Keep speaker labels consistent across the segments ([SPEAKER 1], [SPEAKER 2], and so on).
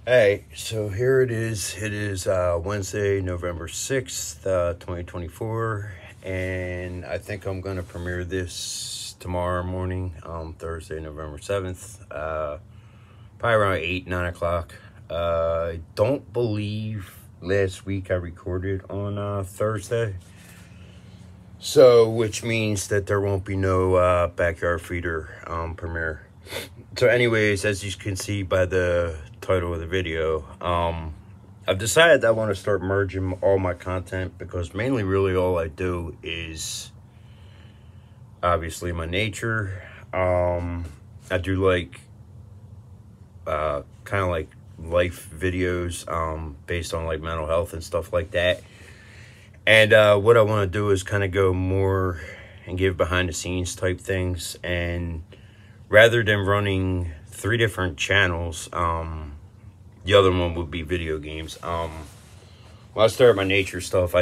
[SPEAKER 1] Hey, so here it is. It is Wednesday, November 6th, 2024, and I think I'm going to premiere this tomorrow morning, Thursday, November 7th, probably around 8, 9 o'clock. I don't believe last week I recorded on Thursday, so which means that there won't be no backyard feeder premiere. So anyways, as you can see by the title of the video, I've decided that I want to start merging all my content, because mainly really all I do is obviously my nature. I do like kind of like life videos based on like mental health and stuff like that. And what I want to do is kind of go more and give behind the scenes type things, and rather than running 3 different channels, the other one would be video games. When I started my nature stuff, I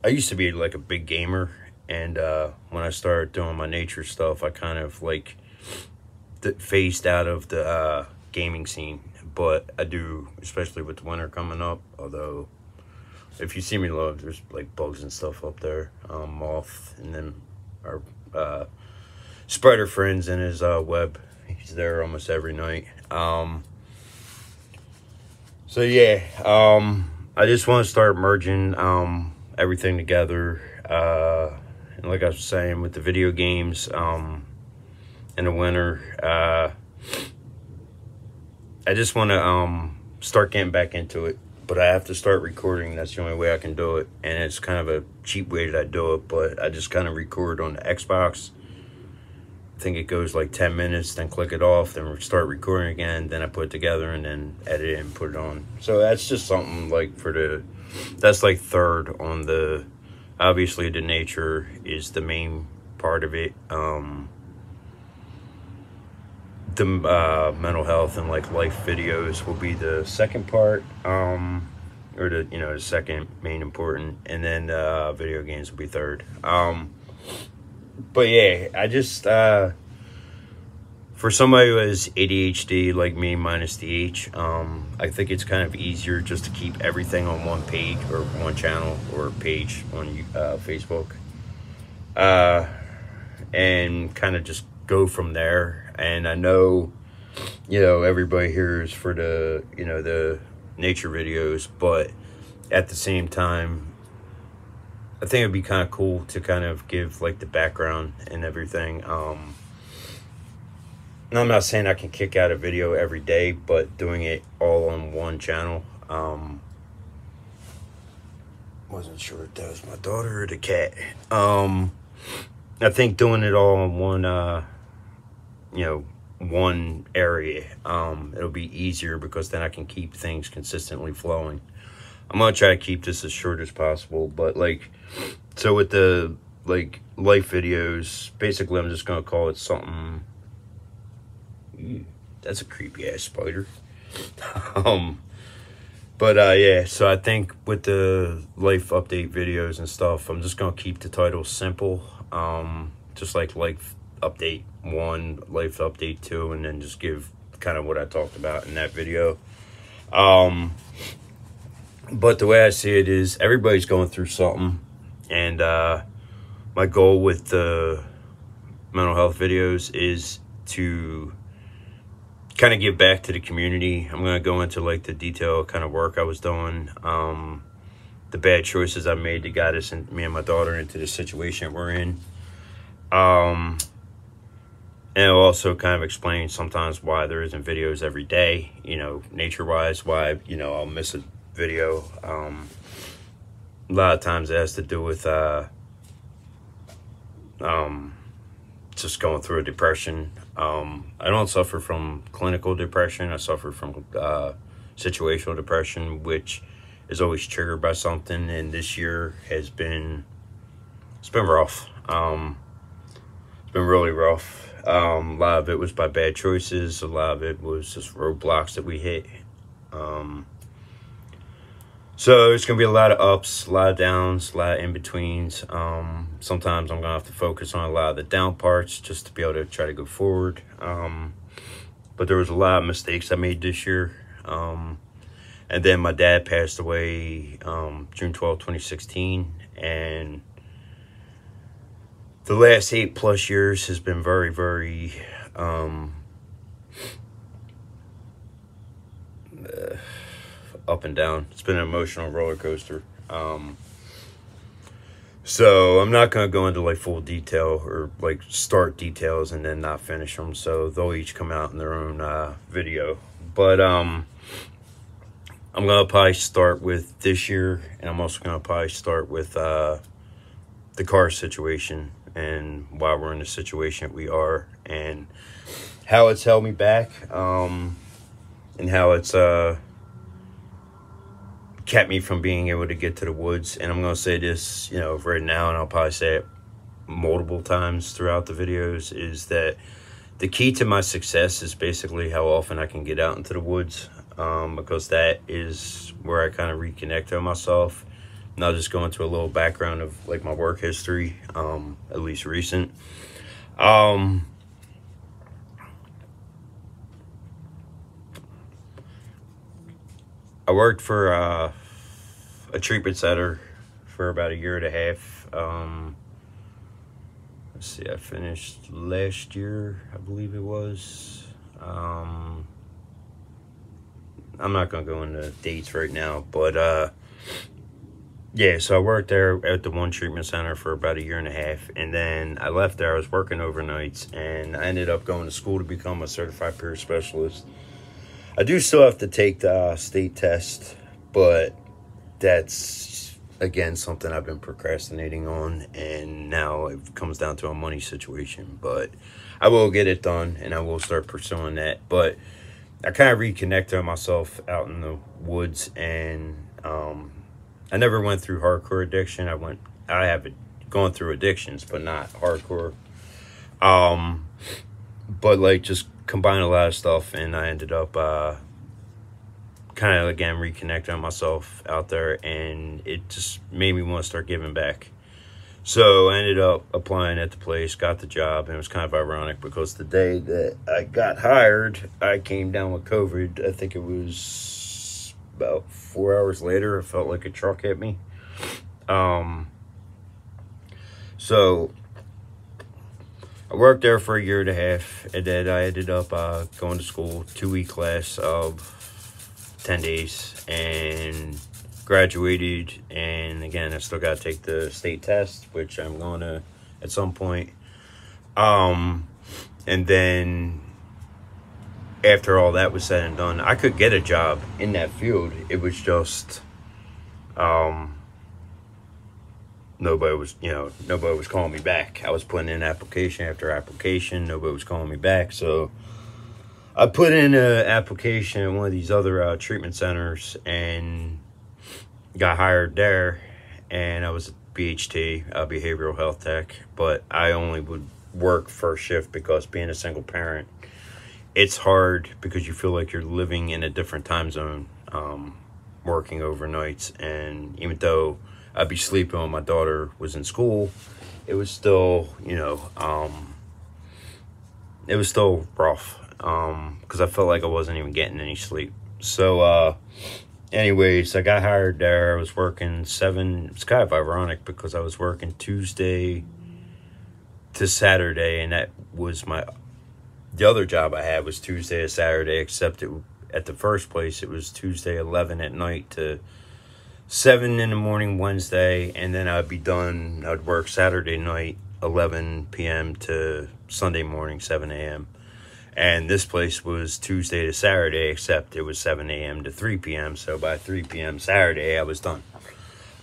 [SPEAKER 1] used to be like a big gamer, and when I started doing my nature stuff, I kind of like phased out of the gaming scene. But I do, especially with the winter coming up, although if you see me look, there's like bugs and stuff up there, moth, and then our spider friends in his web. He's there almost every night. So yeah, I just want to start merging everything together, and like I was saying with the video games in the winter, I just want to start getting back into it, but I have to start recording. That's the only way I can do it, and it's kind of a cheap way that I do it, but I just kind of record on the Xbox. I think it goes like 10 minutes, then click it off, then start recording again, then I put it together and then edit it and put it on. So that's just something like that's like third on the, obviously the nature is the main part of it. The mental health and like life videos will be the second part, or the, the second main important, and then video games will be third. But yeah, I just, for somebody who has ADHD like me minus the H, I think it's kind of easier just to keep everything on one page or one channel or page on Facebook, and kind of just go from there. And I know, everybody here is for the, the nature videos, but at the same time, I think it'd be kind of cool to kind of give like the background and everything. And I'm not saying I can kick out a video every day, but doing it all on one channel. Wasn't sure if that was my daughter or the cat. I think doing it all on one, one area, it'll be easier, because then I can keep things consistently flowing. I'm gonna try to keep this as short as possible, but like, so with the like life videos, basically I'm just gonna call it something. That's a creepy ass spider. But yeah, so I think with the life update videos and stuff, I'm just gonna keep the title simple, just like life update 1, life update 2, and then just give kind of what I talked about in that video. But the way I see it is everybody's going through something, and my goal with the mental health videos is to kind of give back to the community. I'm going to go into like the detailed kind of work I was doing, the bad choices I made that got us, and me and my daughter, into the situation we're in. And I'll also kind of explain sometimes why there isn't videos every day, nature-wise, why, I'll miss a video. A lot of times it has to do with just going through a depression. I don't suffer from clinical depression. I suffer from situational depression, which is always triggered by something, and this year has been, it's been rough. It's been really rough. A lot of it was by bad choices. A lot of it was just roadblocks that we hit. So there's going to be a lot of ups, a lot of downs, a lot of in-betweens. Sometimes I'm going to have to focus on a lot of the down parts just to be able to try to go forward. But there was a lot of mistakes I made this year. And then my dad passed away June 12, 2016, and the last 8+ years has been very, very up and down. It's been an emotional roller coaster. So I'm not going to go into like full detail or like start details and then not finish them. So they'll each come out in their own video. But I'm going to probably start with this year, and I'm also going to probably start with the car situation and why we're in the situation that we are, and how it's held me back, and how it's kept me from being able to get to the woods. And I'm going to say this, you know, right now, and I'll probably say it multiple times throughout the videos, is that the key to my success is basically how often I can get out into the woods, because that is where I kind of reconnect to myself. And I'll just go into a little background of like my work history, at least recent. I worked for a treatment center for about 1.5 years. Let's see, I finished last year, I believe it was. I'm not going to go into dates right now, but yeah, so I worked there at the one treatment center for about 1.5 years, and then I left there. I was working overnights, and I ended up going to school to become a certified peer specialist. I do still have to take the state test, but that's, again, something I've been procrastinating on, and now it comes down to a money situation. But I will get it done, and I will start pursuing that. But I kind of reconnected myself out in the woods, and I never went through hardcore addiction. I have gone through addictions, but not hardcore. But like just combined a lot of stuff, and I ended up kind of again reconnecting myself out there, and it just made me want to start giving back. So I ended up applying at the place, got the job, and it was kind of ironic because the day that I got hired, I came down with COVID. I think it was about 4 hours later. I felt like a truck hit me. So I worked there for 1.5 years, and then I ended up going to school, 2-week class of 10 days, and graduated. And again, I still got to take the state test, which I'm going to at some point. And then after all that was said and done, I could get a job in that field. It was just nobody was calling me back. I was putting in application after application. Nobody was calling me back. So I put in an application in one of these other treatment centers and got hired there. And I was a BHT, behavioral health tech, but I only would work first shift because being a single parent, it's hard because you feel like you're living in a different time zone, working overnights. And even though I'd be sleeping when my daughter was in school, it was still, you know, it was still rough, because I felt like I wasn't even getting any sleep. So anyways, I got hired there. I was working it's kind of ironic because I was working Tuesday to Saturday, and that was the other job I had was Tuesday to Saturday, except at the first place, it was Tuesday 11 at night to 7 in the morning Wednesday, and then I'd be done. I'd work Saturday night 11 p.m. to Sunday morning 7 a.m. And this place was Tuesday to Saturday, except it was 7 a.m. to 3 p.m. So by 3 p.m. Saturday, I was done.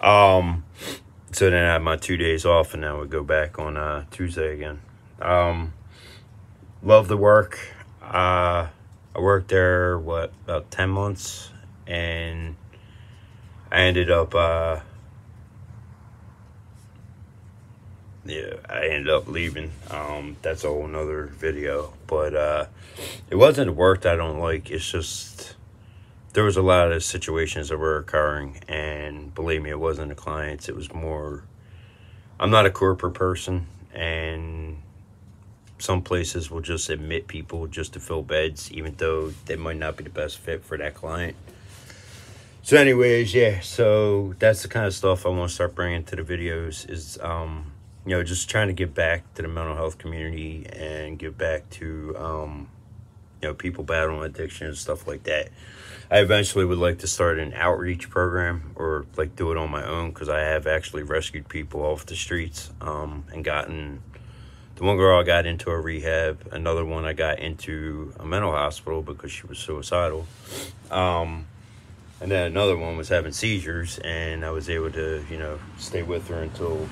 [SPEAKER 1] So then I had my 2 days off, and I would go back on Tuesday again. Love the work. I worked there, about 10 months, and I ended up, I ended up leaving. That's a whole nother video, but it wasn't the work that I don't like. It's just, there was a lot of situations that were occurring, and believe me, it wasn't the clients. It was more, I'm not a corporate person, and some places will just admit people just to fill beds, even though they might not be the best fit for that client. So anyways, yeah, so that's the kind of stuff I want to start bringing to the videos is, you know, just trying to give back to the mental health community and give back to, you know, people battling addiction and stuff like that. I eventually would like to start an outreach program or like do it on my own, because I have actually rescued people off the streets and gotten, the one girl I got into a rehab, another one I got into a mental hospital because she was suicidal. And then another one was having seizures, and I was able to, you know, stay with her until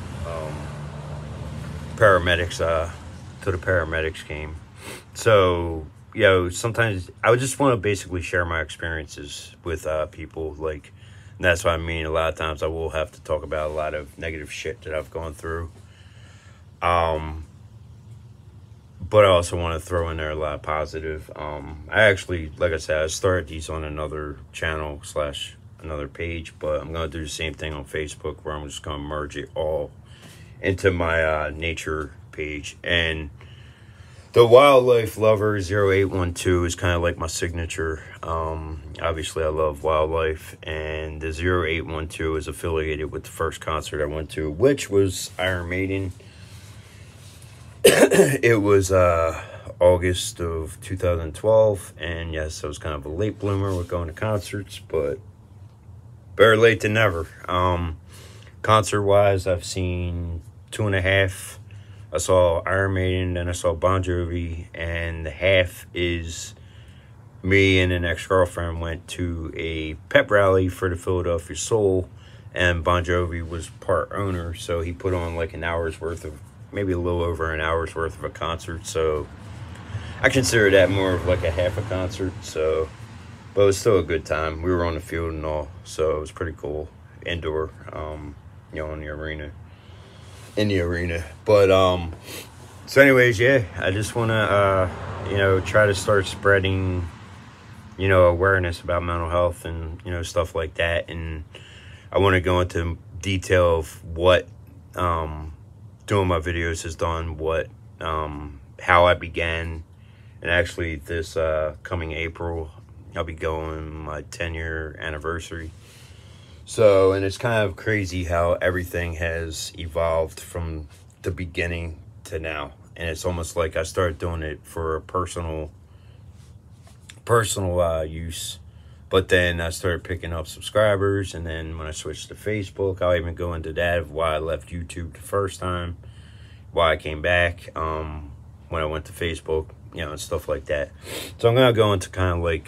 [SPEAKER 1] the paramedics came. So, you know, sometimes I would just want to basically share my experiences with people. Like, and that's what I mean. A lot of times I will have to talk about a lot of negative shit that I've gone through. But I also want to throw in there a lot of positive. I actually, like I said, I started these on another channel / another page, but I'm going to do the same thing on Facebook, where I'm just going to merge it all into my nature page. And the Wildlifelover0812 is kind of like my signature. Obviously, I love wildlife, and the 0812 is affiliated with the first concert I went to, which was Iron Maiden. It was August of 2012, and yes, I was kind of a late bloomer with going to concerts, but better late than never. Concert-wise, I've seen 2.5. I saw Iron Maiden, then I saw Bon Jovi, and the half is me and an ex-girlfriend went to a pep rally for the Philadelphia Soul, and Bon Jovi was part owner, so he put on like an hour's worth of, maybe a little over an hour's worth of a concert. So I consider that more of like a half a concert. So, but it was still a good time. We were on the field and all, so it was pretty cool. Indoor, you know, in the arena. But so anyways, yeah, I just want to you know, try to start spreading, you know, awareness about mental health and, you know, stuff like that. And I want to go into detail of what doing my videos has done, what how I began. And actually this coming April, I'll be going my 10-year anniversary. So, and it's kind of crazy how everything has evolved from the beginning to now. And it's almost like I started doing it for personal use, but then I started picking up subscribers. And then when I switched to Facebook, I'll even go into that of why I left YouTube the first time, why I came back when I went to Facebook, you know, and stuff like that. So I'm gonna go into kind of like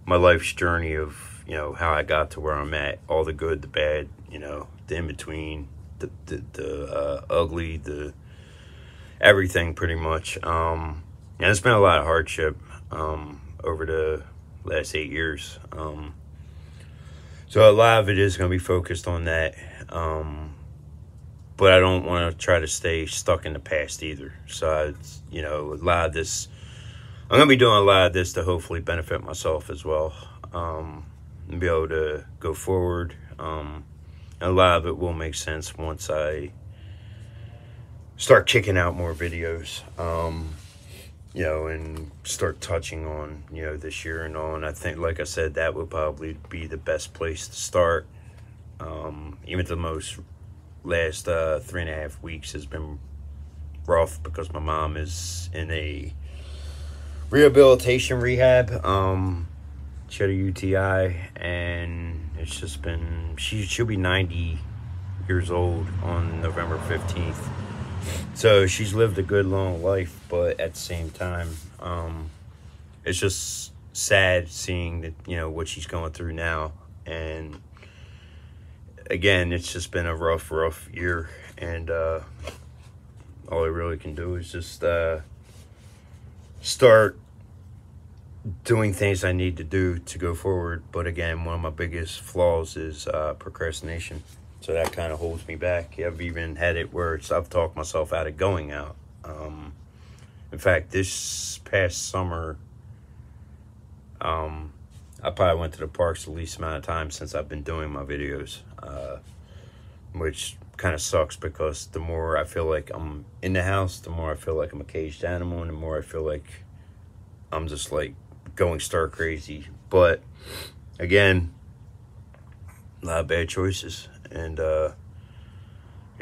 [SPEAKER 1] my life's journey of, you know, how I got to where I'm at, all the good, the bad, you know, the in between, the ugly, the everything pretty much. And it's been a lot of hardship over the last 8 years. So a lot of it is going to be focused on that. But I don't want to try to stay stuck in the past either. So, you know, a lot of this, I'm going to be doing a lot of this to hopefully benefit myself as well. And be able to go forward. A lot of it will make sense once I start kicking out more videos, you know, and start touching on, you know, this year and all. And I think, like I said, that would probably be the best place to start. Even the most last 3.5 weeks has been rough because my mom is in a rehabilitation rehab. She had a UTI, and it's just been, she'll be 90 years old on November 15th. So she's lived a good long life, but at the same time, it's just sad seeing that, you know, what she's going through now. And again, it's just been a rough year, and all I really can do is just start doing things I need to do to go forward. But again, one of my biggest flaws is procrastination. So that kind of holds me back. I've even had it where I've talked myself out of going out. In fact, this past summer, I probably went to the parks the least amount of time since I've been doing my videos, which kind of sucks, because the more I feel like I'm in the house, the more I feel like I'm a caged animal, and the more I feel like I'm just like going stir crazy. But again, a lot of bad choices, and you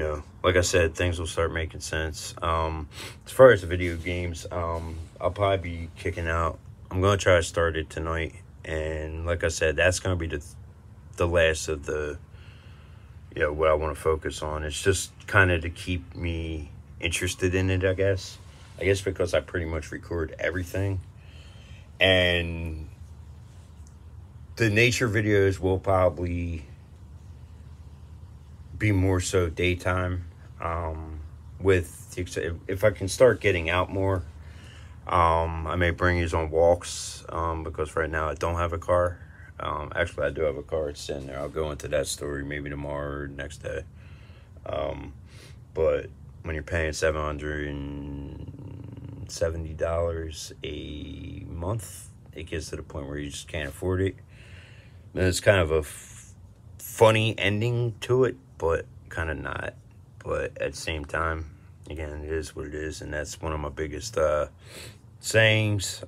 [SPEAKER 1] know, like I said, things will start making sense. As far as the video games, I'll probably be kicking out. I'm gonna try to start it tonight, and like I said, that's gonna be the last of the, you know, what I want to focus on. It's just kind of to keep me interested in it, I guess because I pretty much record everything, and the nature videos will probably be more so daytime, with if I can start getting out more. I may bring these on walks, because right now I don't have a car. Actually, I do have a car. It's sitting there. I'll go into that story maybe tomorrow or next day. But when you're paying $770 a month, it gets to the point where you just can't afford it. And it's kind of a funny ending to it, but kind of not. But at the same time, again, it is what it is, and that's one of my biggest sayings.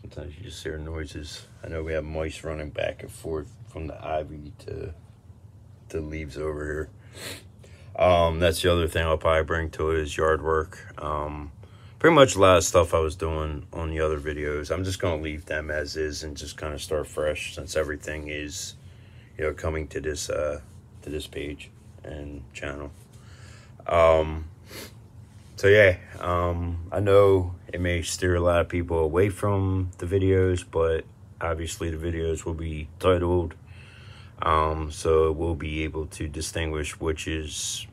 [SPEAKER 1] Sometimes you just hear noises. I know we have mice running back and forth from the ivy to the leaves over here. That's the other thing I'll probably bring to it, is yard work. Pretty much a lot of stuff I was doing on the other videos, I'm just going to leave them as is and just kind of start fresh, since everything is, you know, coming to this page and channel. So yeah, I know it may steer a lot of people away from the videos, but obviously the videos will be titled, so we'll be able to distinguish which it's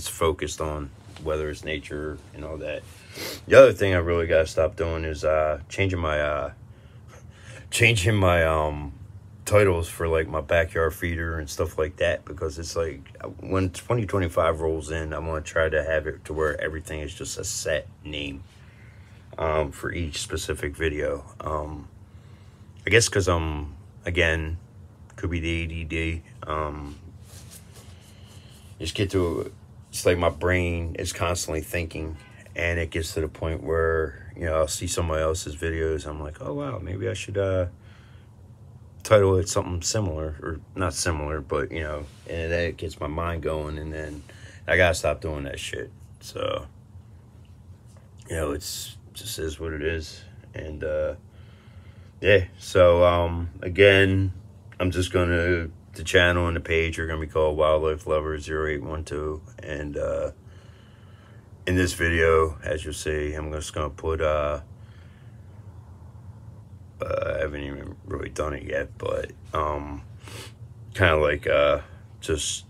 [SPEAKER 1] focused on, whether it's nature and all that. The other thing I really gotta stop doing is changing my titles for like my backyard feeder and stuff like that, because it's like when 2025 rolls in, I want to try to have it to where everything is just a set name for each specific video. I guess because again, could be the ADD, just get to, it's like my brain is constantly thinking, and it gets to the point where, you know, I'll see somebody else's videos, I'm like, oh wow, maybe I should title it something similar, or not similar, but you know, and that gets my mind going, and then I gotta stop doing that shit. So, you know, it's just is what it is. And yeah, so again, I'm just gonna, the channel and the page are gonna be called Wildlifelover0812, and in this video, as you'll see, I'm just gonna put I haven't even really done it yet, but kind of like just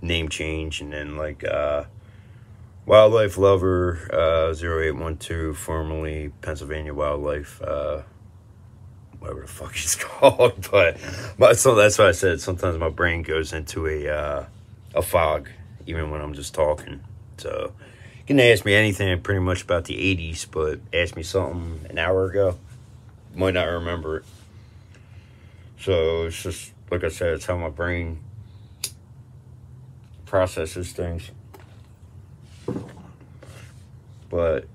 [SPEAKER 1] name change, and then like Wildlife Lover 0812, formerly Pennsylvania Wildlife, whatever the fuck it's called. But so that's why I said sometimes my brain goes into a fog, even when I'm just talking. So you can ask me anything pretty much about the 80s, but ask me something an hour ago, might not remember it. So it's just, like I said, it's how my brain processes things. But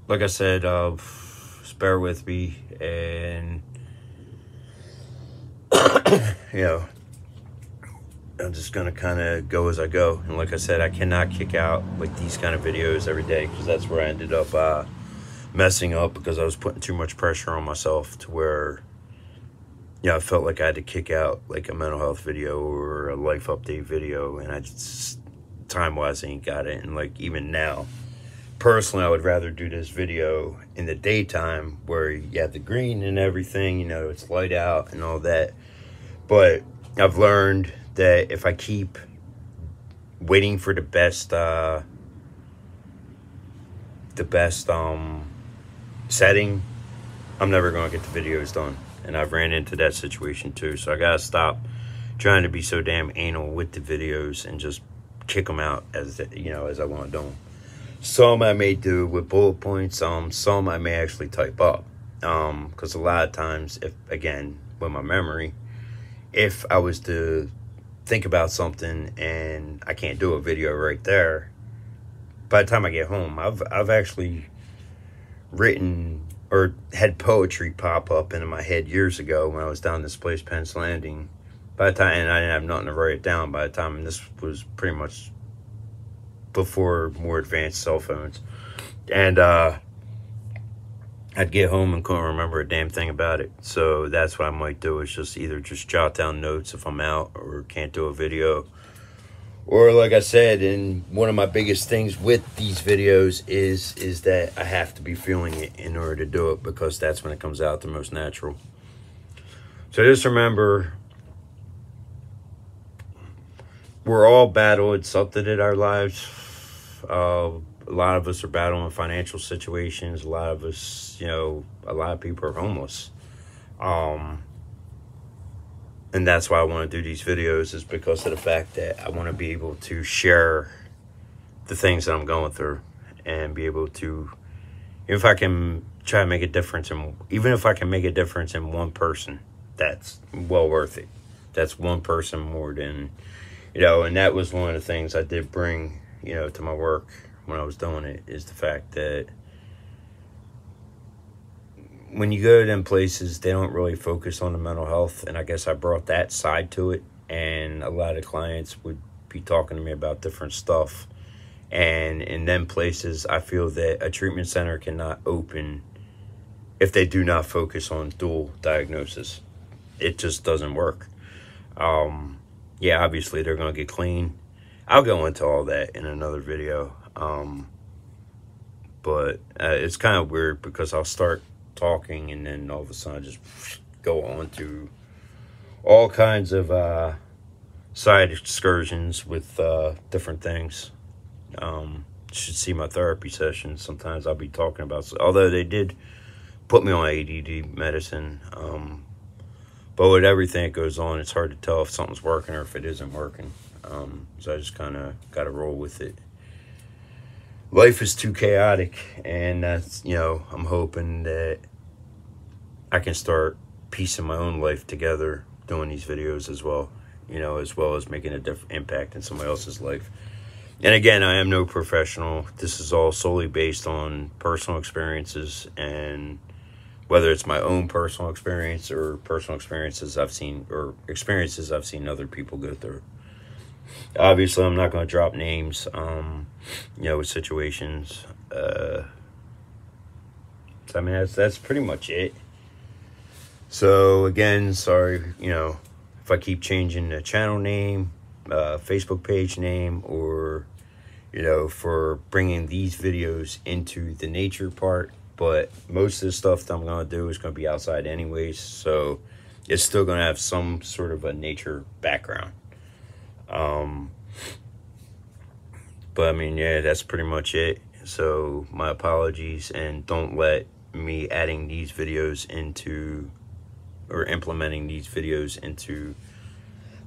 [SPEAKER 1] like I said, just bear with me, and you know, I'm just gonna kind of go as I go. And like I said, I cannot kick out like these kind of videos every day, because that's where I ended up messing up, because I was putting too much pressure on myself to where, you know, I felt like I had to kick out like a mental health video or a life update video, and I just, time-wise, I ain't got it. And like even now, personally, I would rather do this video in the daytime where you have the green and everything, you know, it's light out and all that. But I've learned that if I keep waiting for the best setting, I'm never going to get the videos done. And I've ran into that situation too. So I got to stop trying to be so damn anal with the videos and just kick them out as, you know, as I want to do them. Some I may do with bullet points. Some I may actually type up. Because a lot of times, if, again, with my memory, if I was to think about something and I can't do a video right there, by the time I get home, I've actually written or had poetry pop up into my head years ago when I was down this place, Penn's Landing. By the time, and I didn't have nothing to write it down by the time, and this was pretty much before more advanced cell phones. And I'd get home and couldn't remember a damn thing about it. So that's what I might do, is just either just jot down notes if I'm out or can't do a video. Or like I said, and one of my biggest things with these videos is that I have to be feeling it in order to do it, because that's when it comes out the most natural. So just remember, we're all battling something in our lives. A lot of us are battling financial situations. A lot of us, you know, a lot of people are homeless. And that's why I want to do these videos, is because of the fact that I want to be able to share the things that I'm going through, and be able to, if I can try to make a difference, even if I can make a difference in one person, that's well worth it. That's one person more than, you know. And that was one of the things I did bring, you know, to my work when I was doing it, is the fact that when you go to them places, they don't really focus on the mental health. And I guess I brought that side to it. And a lot of clients would be talking to me about different stuff. And in them places, I feel that a treatment center cannot open if they do not focus on dual diagnosis. It just doesn't work. Yeah, obviously they're going to get clean. I'll go into all that in another video. But it's kind of weird, because I'll start talking and then all of a sudden I just go on to all kinds of side excursions with different things. You should see my therapy sessions. Sometimes I'll be talking about, although they did put me on ADD medicine, but with everything that goes on, it's hard to tell if something's working or if it isn't working. So I just kind of got to roll with it. Life is too chaotic, and that's, you know, I'm hoping that I can start piecing my own life together doing these videos as well, you know, as well as making a different impact in somebody else's life. And again, I am no professional. This is all solely based on personal experiences, and whether it's my own personal experience or personal experiences I've seen, or experiences I've seen other people go through. Obviously, I'm not going to drop names, you know, with situations. So, I mean, that's pretty much it. So, again, sorry, you know, if I keep changing the channel name, Facebook page name, or, you know, for bringing these videos into the nature part. But most of the stuff that I'm going to do is going to be outside anyways. So, it's still going to have some sort of a nature background. But I mean, yeah, that's pretty much it. So my apologies, and don't let me adding these videos into, or implementing these videos into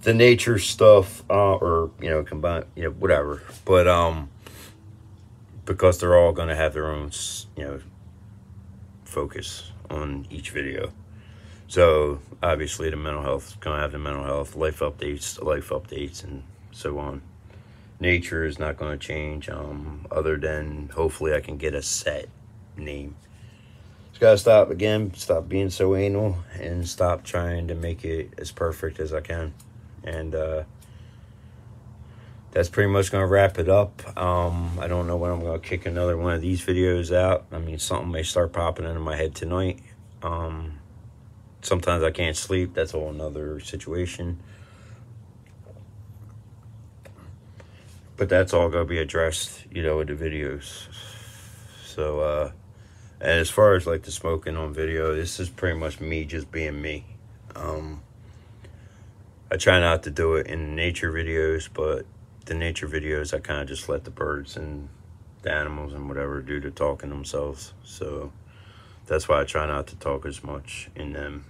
[SPEAKER 1] the nature stuff, or, you know, combine, you know, whatever. But because they're all going to have their own, you know, focus on each video. So obviously the mental health is going to have the mental health, life updates, and so on. Nature is not going to change, other than hopefully I can get a set name. Just got to stop being so anal, and stop trying to make it as perfect as I can. And that's pretty much going to wrap it up. I don't know when I'm going to kick another one of these videos out. I mean, something may start popping into my head tonight. Sometimes I can't sleep. That's a whole nother situation. But that's all going to be addressed, you know, in the videos. So, and as far as like the smoking on video, this is pretty much me just being me. I try not to do it in nature videos, but the nature videos, I kind of just let the birds and the animals and whatever do the talking themselves. So that's why I try not to talk as much in them.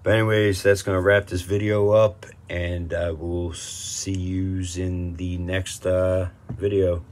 [SPEAKER 1] But anyways, that's going to wrap this video up, and I will see you in the next video.